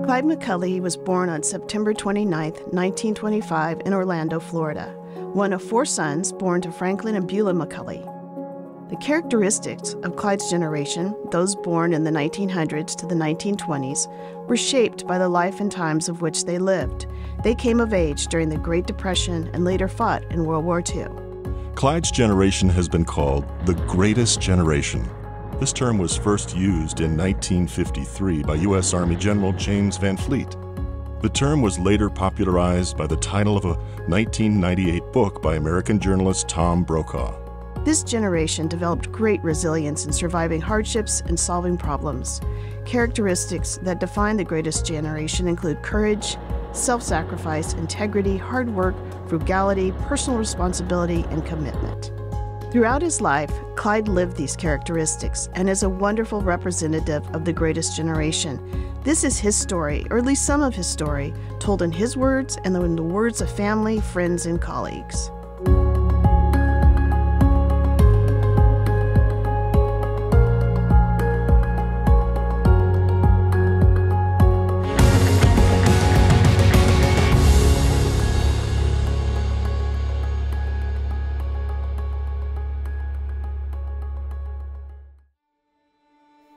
Clyde McCully was born on September 29, 1925 in Orlando, Florida, one of 4 sons born to Franklin and Beulah McCully. The characteristics of Clyde's generation, those born in the 1900s to the 1920s, were shaped by the life and times of which they lived. They came of age during the Great Depression and later fought in World War II. Clyde's generation has been called the Greatest Generation. This term was first used in 1953 by U.S. Army General James Van Fleet. The term was later popularized by the title of a 1998 book by American journalist Tom Brokaw. This generation developed great resilience in surviving hardships and solving problems. Characteristics that define the Greatest Generation include courage, self-sacrifice, integrity, hard work, frugality, personal responsibility, and commitment. Throughout his life, Clyde lived these characteristics and is a wonderful representative of the Greatest Generation. This is his story, or at least some of his story, told in his words and in the words of family, friends, and colleagues.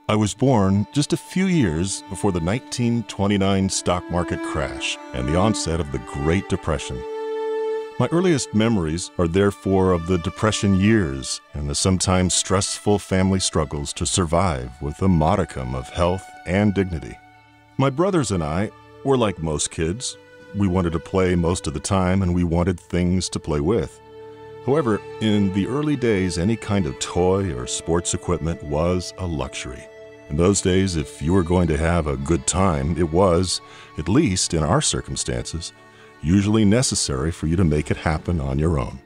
I was born just a few years before the 1929 stock market crash and the onset of the Great Depression. My earliest memories are therefore of the Depression years and the sometimes stressful family struggles to survive with a modicum of health and dignity. My brothers and I were like most kids. We wanted to play most of the time and we wanted things to play with. However, in the early days, any kind of toy or sports equipment was a luxury. In those days, if you were going to have a good time, it was, at least in our circumstances, usually necessary for you to make it happen on your own.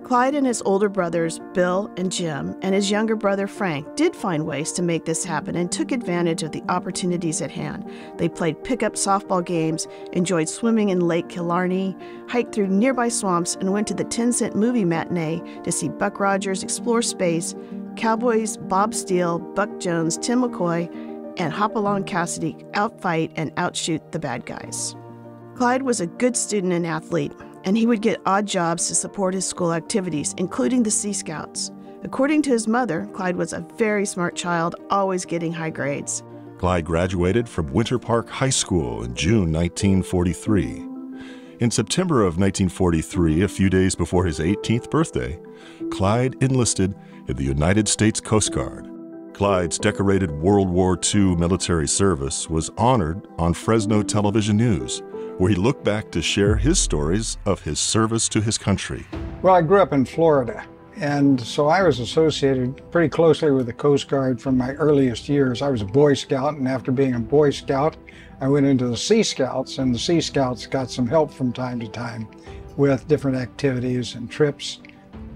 Clyde and his older brothers, Bill and Jim, and his younger brother, Frank, did find ways to make this happen and took advantage of the opportunities at hand. They played pickup softball games, enjoyed swimming in Lake Killarney, hiked through nearby swamps, and went to the 10-cent movie matinee to see Buck Rogers explore space, Cowboys Bob Steele, Buck Jones, Tim McCoy, and Hopalong Cassidy outfight and outshoot the bad guys. Clyde was a good student and athlete, and he would get odd jobs to support his school activities, including the Sea Scouts. According to his mother, Clyde was a very smart child, always getting high grades. Clyde graduated from Winter Park High School in June 1943. In September of 1943, a few days before his 18th birthday, Clyde enlisted in the United States Coast Guard. Clyde's decorated World War II military service was honored on Fresno Television News, where he looked back to share his stories of his service to his country. Well, I grew up in Florida, and so I was associated pretty closely with the Coast Guard from my earliest years. I was a Boy Scout, and after being a Boy Scout, I went into the Sea Scouts, and the Sea Scouts got some help from time to time with different activities and trips.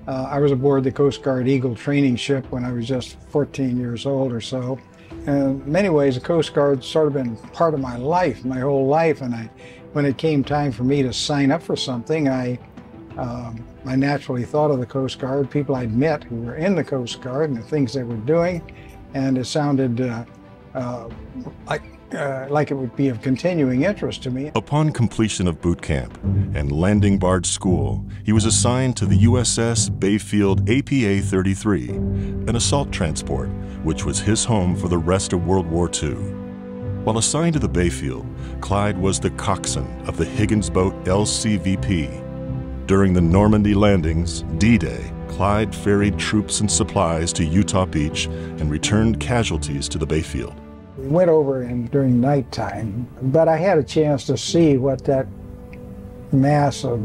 I was aboard the Coast Guard Eagle training ship when I was just 14 years old or so. And in many ways, the Coast Guard's sort of been part of my life, my whole life. And when it came time for me to sign up for something, I naturally thought of the Coast Guard, people I'd met who were in the Coast Guard and the things they were doing. And it sounded like it would be of continuing interest to me. Upon completion of boot camp and landing barge school, he was assigned to the USS Bayfield APA-33, an assault transport, which was his home for the rest of World War II. While assigned to the Bayfield, Clyde was the coxswain of the Higgins boat LCVP. During the Normandy landings, D-Day, Clyde ferried troops and supplies to Utah Beach and returned casualties to the Bayfield. We went over during nighttime, but I had a chance to see what that massive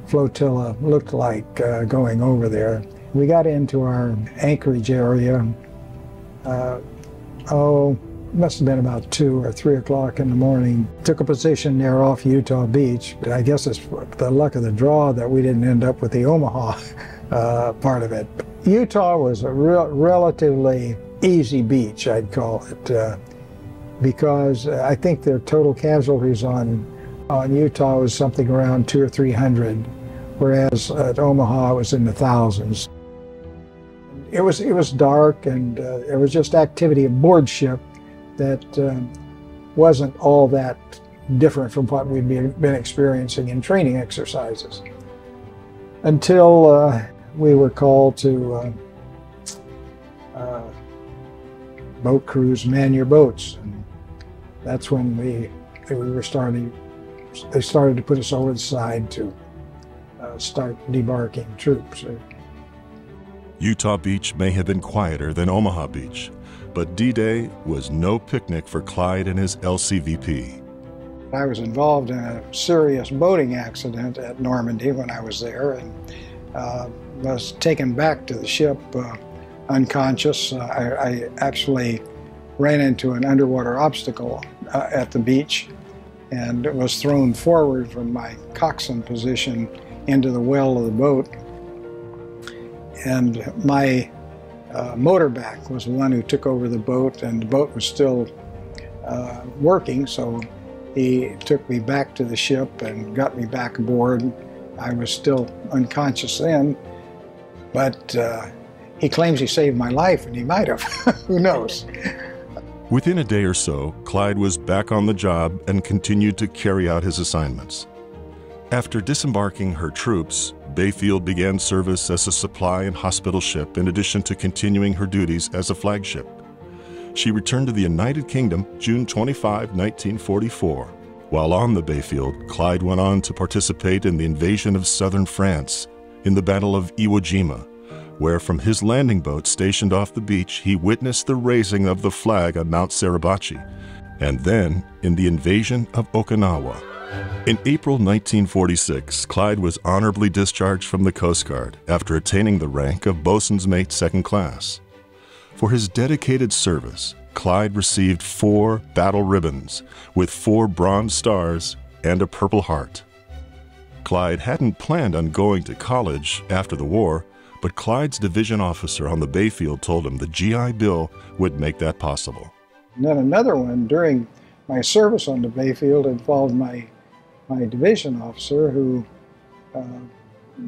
flotilla looked like going over there. We got into our anchorage area, must have been about 2 or 3 o'clock in the morning. Took a position there off Utah Beach. I guess it's the luck of the draw that we didn't end up with the Omaha part of it. Utah was a relatively easy beach, I'd call it, because I think their total casualties on Utah was something around 200 or 300, whereas at Omaha it was in the thousands. It was dark, and it was just activity aboard ship that wasn't all that different from what we'd been experiencing in training exercises. Until we were called to boat crews, man your boats. And that's when they started to put us over the side to start debarking troops. Utah Beach may have been quieter than Omaha Beach, but D-Day was no picnic for Clyde and his LCVP. I was involved in a serious boating accident at Normandy when I was there, and was taken back to the ship unconscious. I actually ran into an underwater obstacle at the beach and was thrown forward from my coxswain position into the well of the boat. And my motorback was the one who took over the boat, and the boat was still working, so he took me back to the ship and got me back aboard. I was still unconscious then, but he claims he saved my life, and he might have. Who knows? Within a day or so, Clyde was back on the job and continued to carry out his assignments. After disembarking her troops, Bayfield began service as a supply and hospital ship in addition to continuing her duties as a flagship. She returned to the United Kingdom June 25, 1944. While on the Bayfield, Clyde went on to participate in the invasion of southern France in the Battle of Iwo Jima, where from his landing boat stationed off the beach, he witnessed the raising of the flag on Mount Suribachi, and then in the invasion of Okinawa. In April 1946, Clyde was honorably discharged from the Coast Guard after attaining the rank of boatswain's mate second class. For his dedicated service, Clyde received 4 battle ribbons with 4 bronze stars and a Purple Heart. Clyde hadn't planned on going to college after the war, but Clyde's division officer on the Bayfield told him the GI Bill would make that possible. And then another one during my service on the Bayfield involved my division officer, who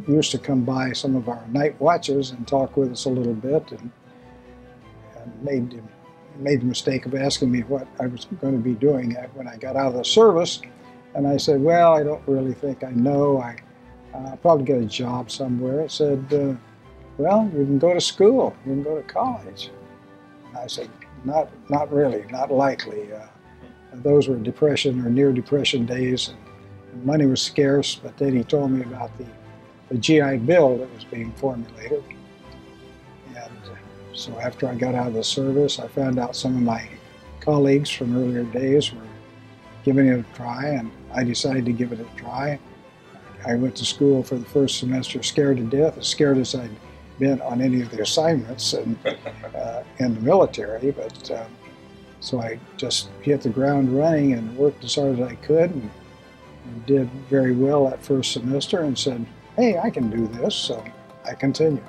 used to come by some of our night watches and talk with us a little bit, and made the mistake of asking me what I was going to be doing when I got out of the service. And I said, well, I don't really think I know. I'll probably get a job somewhere. He said, well, you can go to school. You can go to college. And I said, not really, not likely. Those were depression or near depression days, and money was scarce. But then he told me about the GI Bill that was being formulated. And so after I got out of the service, I found out some of my colleagues from earlier days were giving it a try, and I decided to give it a try. I went to school for the first semester scared to death, as scared as I'd been on any of the assignments in the military. But so I just hit the ground running and worked as hard as I could, and did very well that first semester, and said, hey, I can do this, so I continued.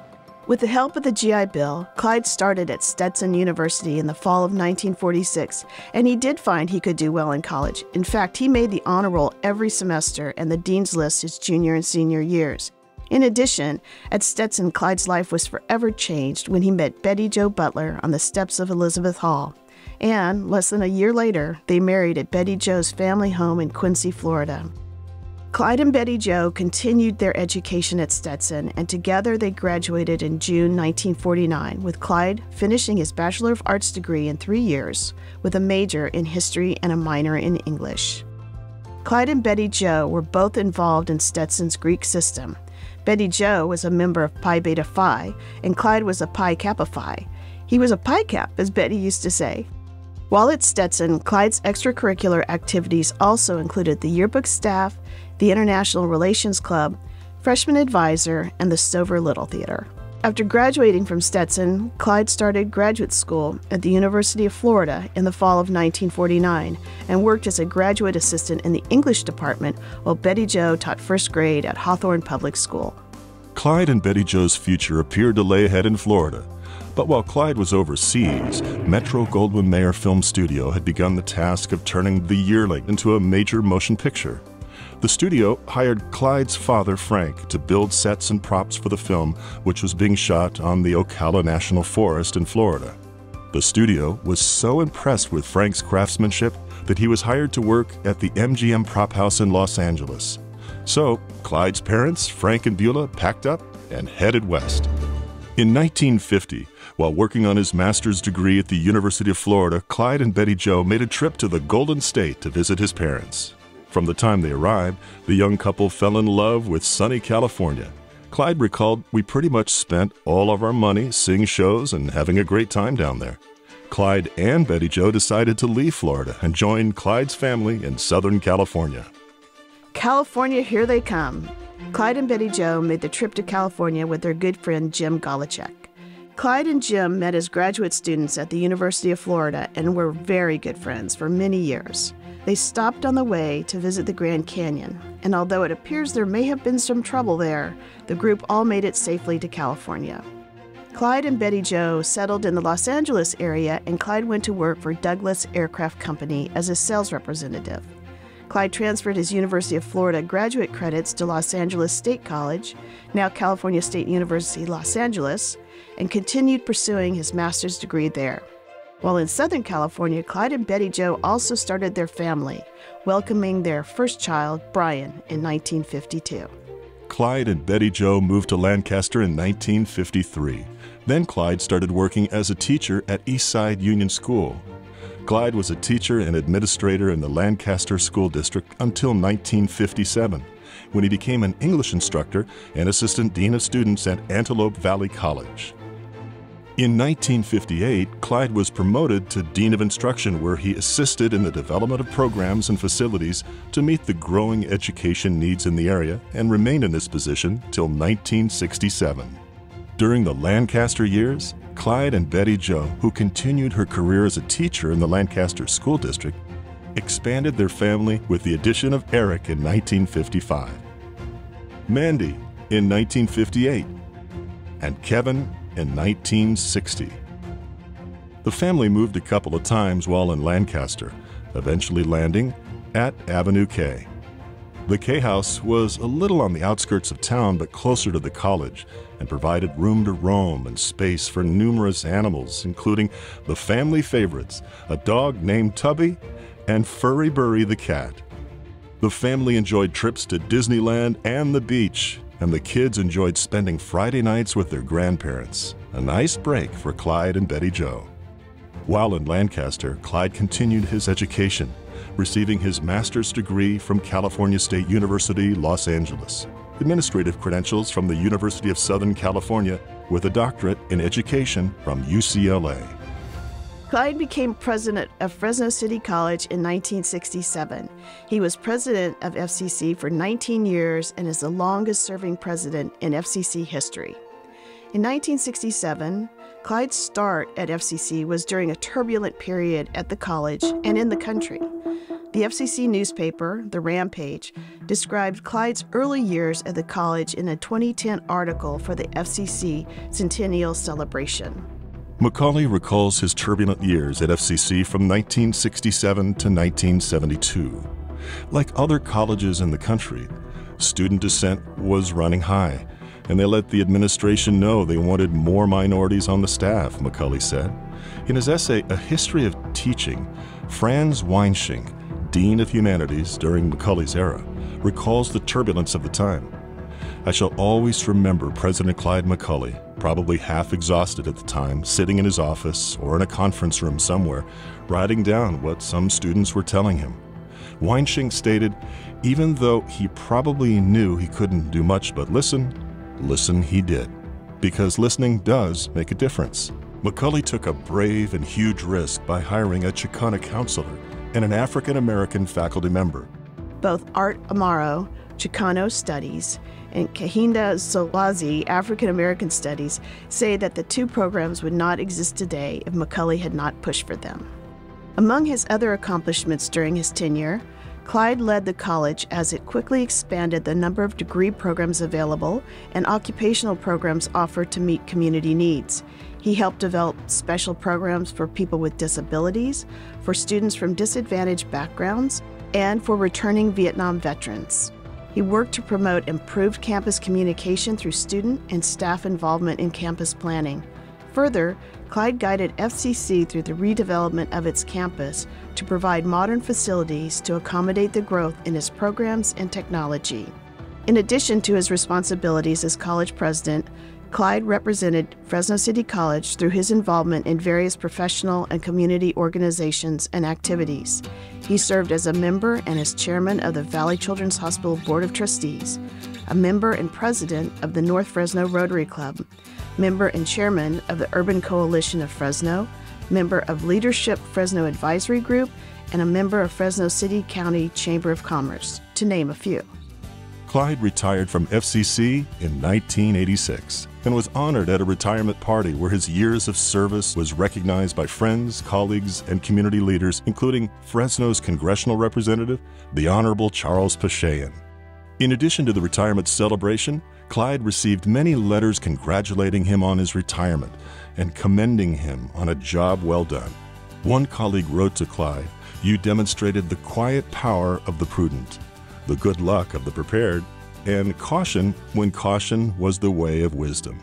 With the help of the GI Bill, Clyde started at Stetson University in the fall of 1946, and he did find he could do well in college. In fact, he made the honor roll every semester and the dean's list his junior and senior years. In addition, at Stetson, Clyde's life was forever changed when he met Betty Jo Butler on the steps of Elizabeth Hall. And less than a year later, they married at Betty Jo's family home in Quincy, Florida. Clyde and Betty Jo continued their education at Stetson, and together they graduated in June 1949, with Clyde finishing his Bachelor of Arts degree in 3 years, with a major in history and a minor in English. Clyde and Betty Jo were both involved in Stetson's Greek system. Betty Jo was a member of Pi Beta Phi, and Clyde was a Pi Kappa Phi. He was a Pi Cap, as Betty used to say. While at Stetson, Clyde's extracurricular activities also included the yearbook staff, the International Relations Club, freshman advisor, and the Stover Little Theater. After graduating from Stetson, Clyde started graduate school at the University of Florida in the fall of 1949 and worked as a graduate assistant in the English department while Betty Jo taught first grade at Hawthorne Public School. Clyde and Betty Jo's future appeared to lay ahead in Florida. But while Clyde was overseas, Metro-Goldwyn-Mayer Film Studio had begun the task of turning The Yearling into a major motion picture. The studio hired Clyde's father, Frank, to build sets and props for the film, which was being shot on the Ocala National Forest in Florida. The studio was so impressed with Frank's craftsmanship that he was hired to work at the MGM Prop House in Los Angeles. So, Clyde's parents, Frank and Beulah, packed up and headed west. In 1950, while working on his master's degree at the University of Florida, Clyde and Betty Jo made a trip to the Golden State to visit his parents. From the time they arrived, the young couple fell in love with sunny California. Clyde recalled, "We pretty much spent all of our money seeing shows and having a great time down there." Clyde and Betty Jo decided to leave Florida and join Clyde's family in Southern California. California, here they come. Clyde and Betty Jo made the trip to California with their good friend Jim Golichek. Clyde and Jim met as graduate students at the University of Florida and were very good friends for many years. They stopped on the way to visit the Grand Canyon, and although it appears there may have been some trouble there, the group all made it safely to California. Clyde and Betty Jo settled in the Los Angeles area, and Clyde went to work for Douglas Aircraft Company as a sales representative. Clyde transferred his University of Florida graduate credits to Los Angeles State College, now California State University, Los Angeles, and continued pursuing his master's degree there. While in Southern California, Clyde and Betty Jo also started their family, welcoming their first child, Brian, in 1952. Clyde and Betty Jo moved to Lancaster in 1953. Then Clyde started working as a teacher at Eastside Union School. Clyde was a teacher and administrator in the Lancaster School District until 1957, when he became an English instructor and assistant dean of students at Antelope Valley College. In 1958, Clyde was promoted to Dean of Instruction, where he assisted in the development of programs and facilities to meet the growing education needs in the area, and remained in this position till 1967. During the Lancaster years, Clyde and Betty Jo, who continued her career as a teacher in the Lancaster School District, expanded their family with the addition of Eric in 1955, Mandy in 1958, and Kevin in 1960. The family moved a couple of times while in Lancaster, eventually landing at Avenue K. The K House was a little on the outskirts of town but closer to the college, and provided room to roam and space for numerous animals, including the family favorites, a dog named Tubby and Furry Burry the cat. The family enjoyed trips to Disneyland and the beach, and the kids enjoyed spending Friday nights with their grandparents, a nice break for Clyde and Betty Jo. While in Lancaster, Clyde continued his education, receiving his master's degree from California State University, Los Angeles, administrative credentials from the University of Southern California, with a doctorate in education from UCLA. Clyde became president of Fresno City College in 1967. He was president of FCC for 19 years and is the longest-serving president in FCC history. In 1967, Clyde's start at FCC was during a turbulent period at the college and in the country. The FCC newspaper, The Rampage, described Clyde's early years at the college in a 2010 article for the FCC Centennial Celebration. Macaulay recalls his turbulent years at FCC from 1967 to 1972. Like other colleges in the country, student dissent was running high, and they let the administration know they wanted more minorities on the staff, Macaulay said. In his essay, A History of Teaching, Franz Weinschenk, Dean of Humanities during Macaulay's era, recalls the turbulence of the time. I shall always remember President Clyde Macaulay, probably half exhausted at the time, sitting in his office or in a conference room somewhere, writing down what some students were telling him. Weinschenk stated, even though he probably knew he couldn't do much but listen he did, because listening does make a difference. Macaulay took a brave and huge risk by hiring a Chicana counselor and an African-American faculty member. Both Art Amaro, Chicano Studies, and Kahinda Solazi, African American Studies, say that the two programs would not exist today if Macaulay had not pushed for them. Among his other accomplishments during his tenure, Clyde led the college as it quickly expanded the number of degree programs available and occupational programs offered to meet community needs. He helped develop special programs for people with disabilities, for students from disadvantaged backgrounds, and for returning Vietnam veterans. He worked to promote improved campus communication through student and staff involvement in campus planning. Further, Clyde guided FCC through the redevelopment of its campus to provide modern facilities to accommodate the growth in its programs and technology. In addition to his responsibilities as college president, Clyde represented Fresno City College through his involvement in various professional and community organizations and activities. He served as a member and as chairman of the Valley Children's Hospital Board of Trustees, a member and president of the North Fresno Rotary Club, member and chairman of the Urban Coalition of Fresno, member of Leadership Fresno Advisory Group, and a member of Fresno City County Chamber of Commerce, to name a few. Clyde retired from FCC in 1986 and was honored at a retirement party where his years of service was recognized by friends, colleagues, and community leaders, including Fresno's congressional representative, the Honorable Charles Pachean. In addition to the retirement celebration, Clyde received many letters congratulating him on his retirement and commending him on a job well done. One colleague wrote to Clyde, "You demonstrated the quiet power of the prudent, the good luck of the prepared, and caution when caution was the way of wisdom."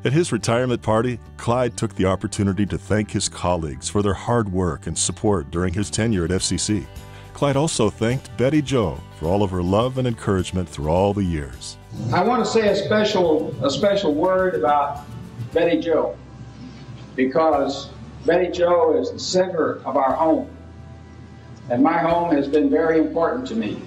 At his retirement party, Clyde took the opportunity to thank his colleagues for their hard work and support during his tenure at FCC. Clyde also thanked Betty Jo for all of her love and encouragement through all the years. I want to say a special word about Betty Jo, because Betty Jo is the center of our home, and my home has been very important to me.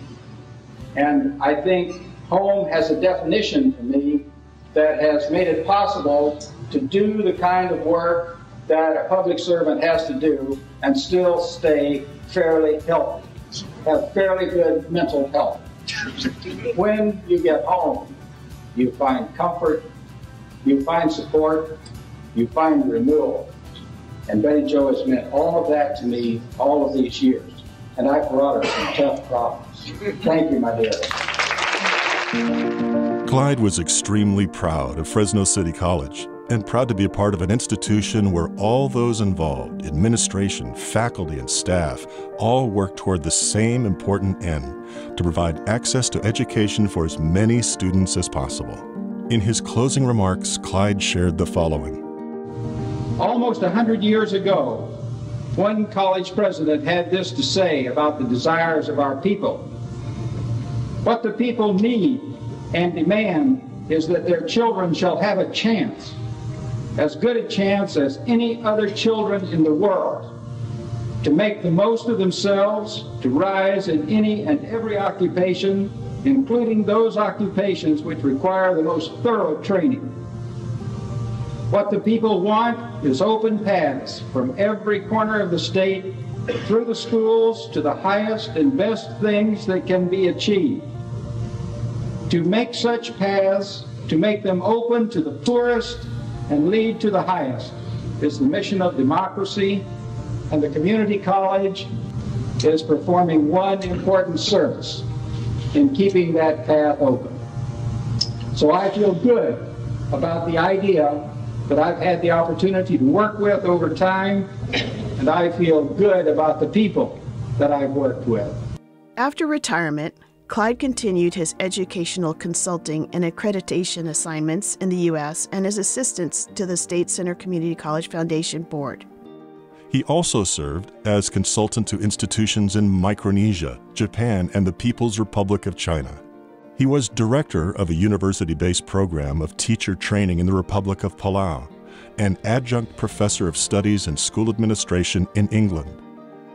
And I think home has a definition for me that has made it possible to do the kind of work that a public servant has to do and still stay fairly healthy, have fairly good mental health. When you get home, you find comfort, you find support, you find renewal. And Betty Jo has meant all of that to me all of these years. And I brought her some tough problems. Thank you, my dear. Clyde was extremely proud of Fresno City College and proud to be a part of an institution where all those involved, administration, faculty, and staff, all work toward the same important end, to provide access to education for as many students as possible. In his closing remarks, Clyde shared the following. Almost 100 years ago, one college president had this to say about the desires of our people. What the people need and demand is that their children shall have a chance, as good a chance as any other children in the world, to make the most of themselves, to rise in any and every occupation, including those occupations which require the most thorough training. What the people want is open paths from every corner of the state through the schools to the highest and best things that can be achieved. To make such paths, to make them open to the poorest and lead to the highest, is the mission of democracy, and the community college is performing one important service in keeping that path open. So I feel good about the idea that I've had the opportunity to work with over time, and I feel good about the people that I've worked with. After retirement, Clyde continued his educational consulting and accreditation assignments in the U.S. and his assistance to the State Center Community College Foundation Board. He also served as consultant to institutions in Micronesia, Japan, and the People's Republic of China. He was director of a university-based program of teacher training in the Republic of Palau and adjunct professor of studies and school administration in England.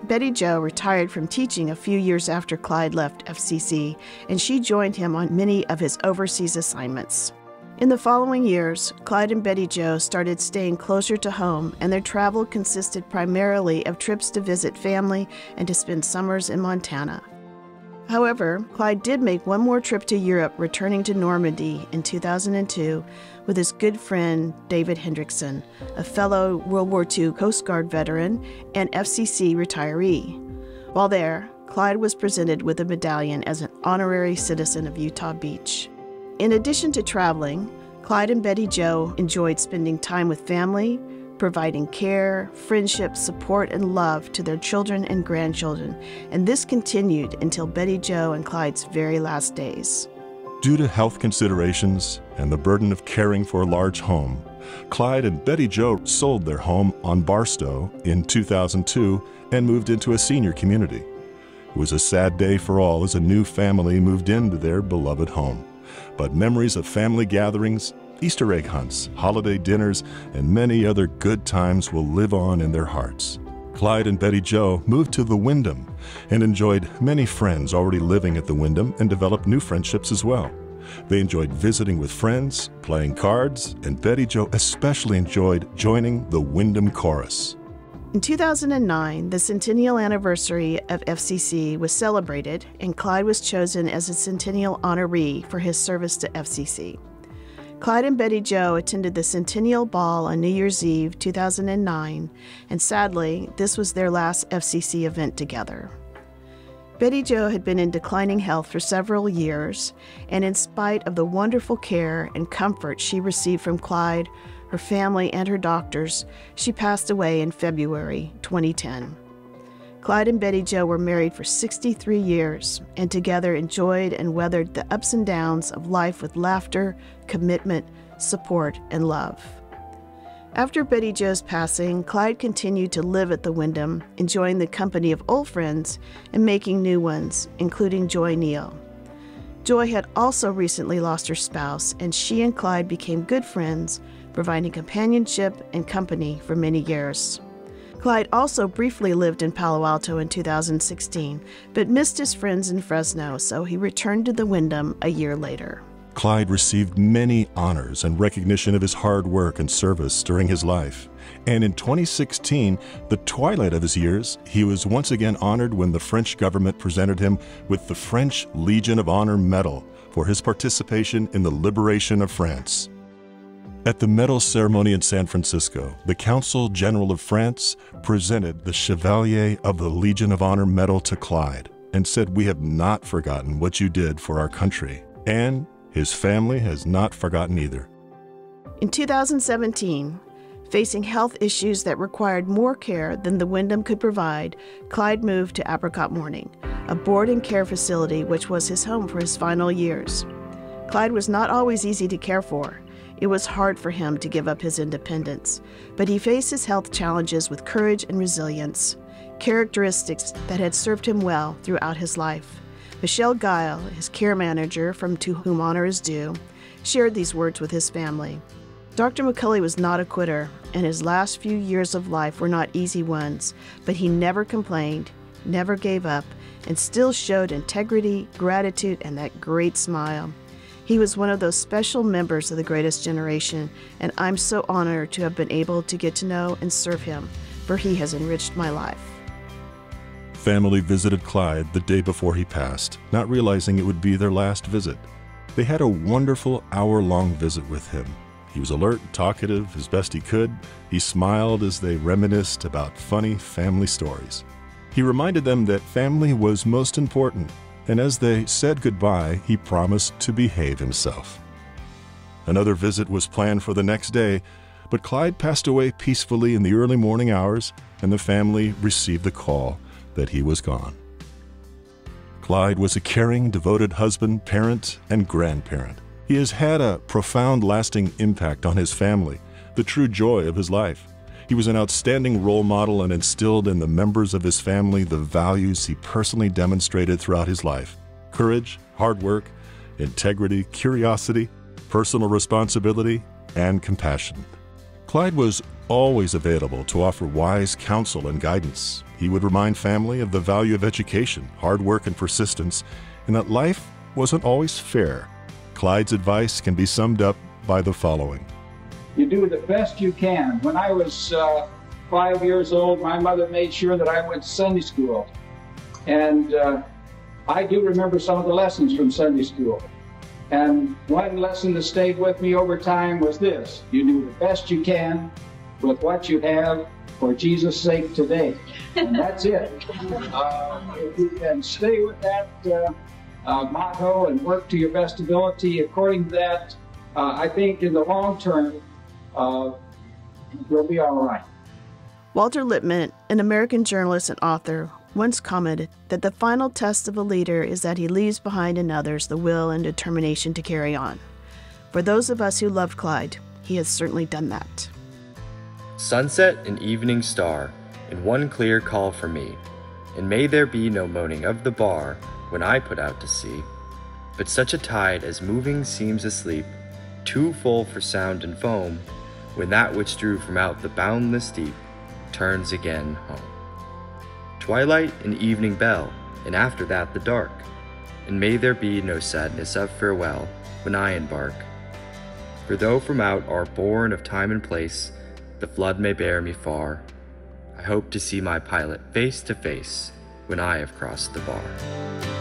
Betty Jo retired from teaching a few years after Clyde left FCC, and she joined him on many of his overseas assignments. In the following years, Clyde and Betty Jo started staying closer to home, and their travel consisted primarily of trips to visit family and to spend summers in Montana. However, Clyde did make one more trip to Europe, returning to Normandy in 2002 with his good friend David Hendrickson, a fellow World War II Coast Guard veteran and FCC retiree. While there, Clyde was presented with a medallion as an honorary citizen of Utah Beach. In addition to traveling, Clyde and Betty Jo enjoyed spending time with family, providing care, friendship, support, and love to their children and grandchildren, and this continued until Betty Jo and Clyde's very last days. Due to health considerations and the burden of caring for a large home, Clyde and Betty Jo sold their home on Barstow in 2002 and moved into a senior community. It was a sad day for all as a new family moved into their beloved home. But memories of family gatherings, Easter egg hunts, holiday dinners, and many other good times will live on in their hearts. Clyde and Betty Jo moved to the Wyndham and enjoyed many friends already living at the Wyndham and developed new friendships as well. They enjoyed visiting with friends, playing cards, and Betty Jo especially enjoyed joining the Wyndham Chorus. In 2009, the centennial anniversary of FCC was celebrated, and Clyde was chosen as a centennial honoree for his service to FCC. Clyde and Betty Jo attended the Centennial Ball on New Year's Eve 2009, and sadly, this was their last FCC event together. Betty Jo had been in declining health for several years, and in spite of the wonderful care and comfort she received from Clyde, her family, and her doctors, she passed away in February 2010. Clyde and Betty Jo were married for 63 years and together enjoyed and weathered the ups and downs of life with laughter, commitment, support, and love. After Betty Jo's passing, Clyde continued to live at the Wyndham, enjoying the company of old friends and making new ones, including Joy Neal. Joy had also recently lost her spouse, and she and Clyde became good friends, providing companionship and company for many years. Clyde also briefly lived in Palo Alto in 2016, but missed his friends in Fresno, so he returned to the Wyndham a year later. Clyde received many honors and recognition of his hard work and service during his life. And in 2016, the twilight of his years, he was once again honored when the French government presented him with the French Legion of Honor Medal for his participation in the liberation of France. At the medal ceremony in San Francisco, the Consul General of France presented the Chevalier of the Legion of Honor Medal to Clyde and said, "We have not forgotten what you did for our country." And his family has not forgotten either. In 2017, facing health issues that required more care than the Wyndham could provide, Clyde moved to Apricot Morning, a board and care facility which was his home for his final years. Clyde was not always easy to care for. It was hard for him to give up his independence, but he faced his health challenges with courage and resilience, characteristics that had served him well throughout his life. Michelle Guile, his care manager from To Whom Honor Is Due, shared these words with his family. Dr. McCulley was not a quitter, and his last few years of life were not easy ones, but he never complained, never gave up, and still showed integrity, gratitude, and that great smile. He was one of those special members of the greatest generation, and I'm so honored to have been able to get to know and serve him, for he has enriched my life. Family visited Clyde the day before he passed, not realizing it would be their last visit. They had a wonderful hour-long visit with him. He was alert, talkative, as best he could. He smiled as they reminisced about funny family stories. He reminded them that family was most important, and as they said goodbye, he promised to behave himself. Another visit was planned for the next day, but Clyde passed away peacefully in the early morning hours, and the family received the call that he was gone. Clyde was a caring, devoted husband, parent, and grandparent. He has had a profound, lasting impact on his family, the true joy of his life. He was an outstanding role model and instilled in the members of his family the values he personally demonstrated throughout his life: courage, hard work, integrity, curiosity, personal responsibility, and compassion. Clyde was always available to offer wise counsel and guidance. He would remind family of the value of education, hard work, and persistence, and that life wasn't always fair. Clyde's advice can be summed up by the following. You do the best you can. When I was 5 years old, my mother made sure that I went to Sunday school. And I do remember some of the lessons from Sunday school. And one lesson that stayed with me over time was this: you do the best you can with what you have for Jesus' sake today. And that's it. If you can stay with that motto and work to your best ability according to that, I think in the long term, you'll be all right. Walter Lippmann, an American journalist and author, once commented that the final test of a leader is that he leaves behind in others the will and determination to carry on. For those of us who loved Clyde, He has certainly done that. Sunset and evening star, in one clear call for me, and may there be no moaning of the bar when I put out to sea, but such a tide as moving seems asleep, too full for sound and foam, when that which drew from out the boundless deep turns again home. Twilight and evening bell, and after that the dark, and may there be no sadness of farewell when I embark. For though from out our bourne of time and place the flood may bear me far, I hope to see my pilot face to face when I have crossed the bar.